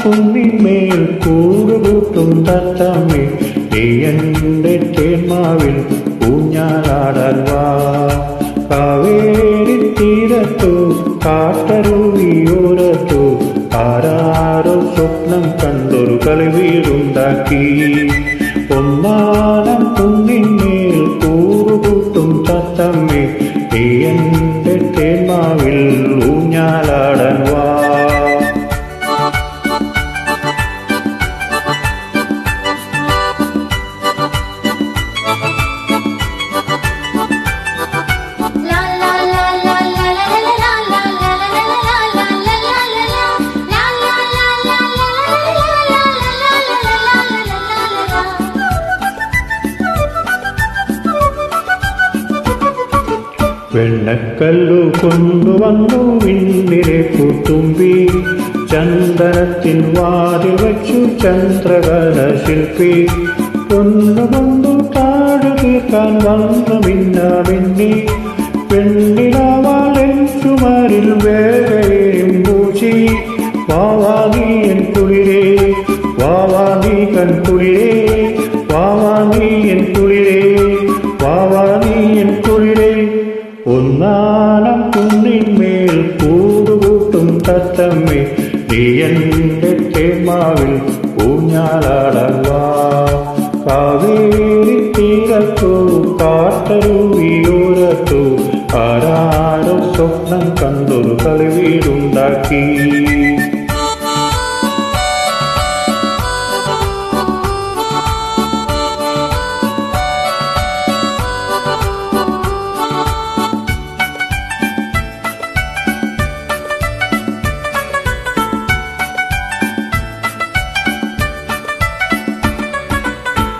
കുന്നിന്മേൽ കൂടുകൂട്ടും തത്തമ്മേ, നീ എൻ്റെ തേന്മാവിൽ ഊഞ്ഞാലാടാൻ വാ. കാവേരി തീരത്തു കാട്ടരുവിയോരത്തു ആരാരോ സ്വപ്നം കണ്ടൊരു കളിവീടുണ്ടാക്കി. ഒന്നാനം കുന്നിന്മേൽ കൂടുകൂട്ടും തത്തമ്മേ, നീ എൻ്റെ തേന്മാവിൽ ഊഞ്ഞാലാടാൻ വാ. വെണ്ണക്കല്ലു കൊണ്ടുവന്നു വിണ്ണിലെ പൂത്തുമ്പി, ചന്ദനത്തിൻ വാതിൽ വച്ചു ചന്ദ്രകല ശില്പി. പൊന്നുകൊണ്ടു താഴു തീർക്കാൻ വന്നു മിന്നാമിന്നി, പെണ്ണിലാവാളൻ ചുമരിൽ വേഗയും പൂച്ചി. വാവാ നീ എൻ കുളിരേ, വാവാ നീ കൺ കുളിരേ, വാവാ നീ എൻ കുളിരേ, വാവാ നീ എൻ കുളിരേ. ഒന്നാനം കുന്നിന്മേൽ കൂടുകൂട്ടും തത്തമ്മേ, നീ എൻ്റെ തേന്മാവിൽ ഊഞ്ഞാലാടാൻ വാ. കാവേരി തീരത്തു കാട്ടരുവിയോരത്തു ആരാരോ സ്വപ്നം കണ്ടൊരു കളിവീടുണ്ടാക്കി.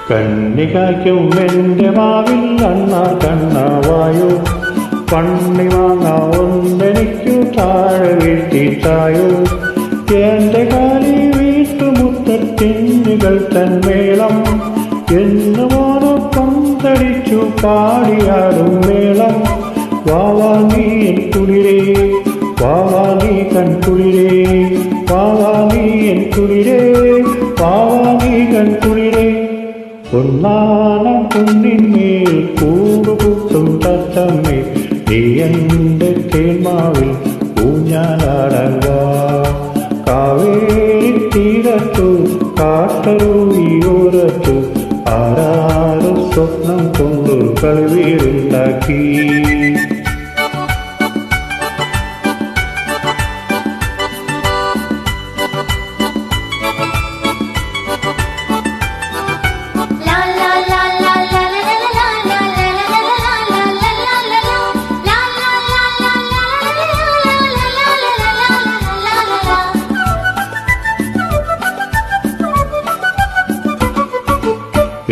കണ്ണികായ്ക്കും എൻ്റെ മാവിൽ അണ്ണാ കണ്ണാവായോ, പണ്ണി വാങ്ങാ ഒന്നെനിക്കു താഴെ വീഴ്ത്തിത്തായോ. എൻ്റെ കാലി വീട്ടുമുറ്റത്തിന്നുകൾ തന്മേളം, എന്നുമോനൊപ്പം തടിച്ചു പാടിയാടും മേളം. വാവാ നീ എൻ കുളിരേ, വാവാ നീ കൺ കുളിരേ, വാവാ നീ എൻ കുളിരേ, വാവാ നീ കൺ കുളിരേ. ഒന്നാനം കുന്നിന്മേൽ കൂടുകൂട്ടും തത്തമ്മേ, നീ എൻ്റെ തേന്മാവിൽ ഊഞ്ഞാലാടാൻ വാ. കാവേരി തീരത്തു കാട്ടരുവിയോരത്തു ആരാരോ സ്വപ്നം കൊണ്ടൊരു കളിവീടുണ്ടാക്കി.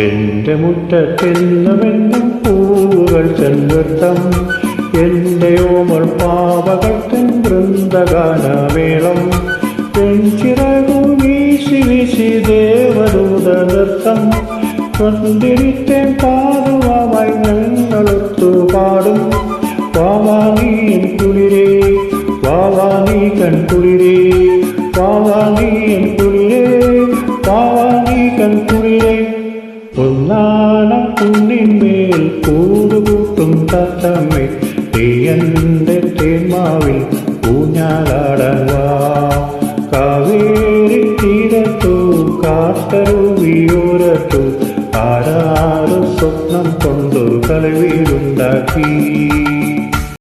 എൻ്റെ മുറ്റത്തെന്നുമെന്നും പൂവുകൾ ചെന്നൃത്തം, എൻ്റെ ഓമൾ പാവകൾക്കൻ വൃന്ദഗാനമേളം. പെൺചിറകു വീശി വീശി ദേവദൂത നൃത്തം, കൊണ്ടിരിത്തേൻ പാടുവായി ഞങ്ങളൊത്തു പാടും. വാവാ നീ എൻ കുളിരേ, വാവാ നീ കൺ കുളിരേ, വാവാ നീ എൻ കുളിരേ, വാവാ നീ കൺ കുളിരേ. ഒന്നാനം കുന്നിന്മേൽ കൂടുകൂട്ടും തത്തമ്മേ, നീ എൻ്റെ തേന്മാവിൽ ഊഞ്ഞാലാടാൻ വാ. കാവേരി തീരത്തു കാട്ടരുവിയോരത്തു ആരാരോ സ്വപ്നം കൊണ്ടൊരു കളിവീടുണ്ടാക്കി.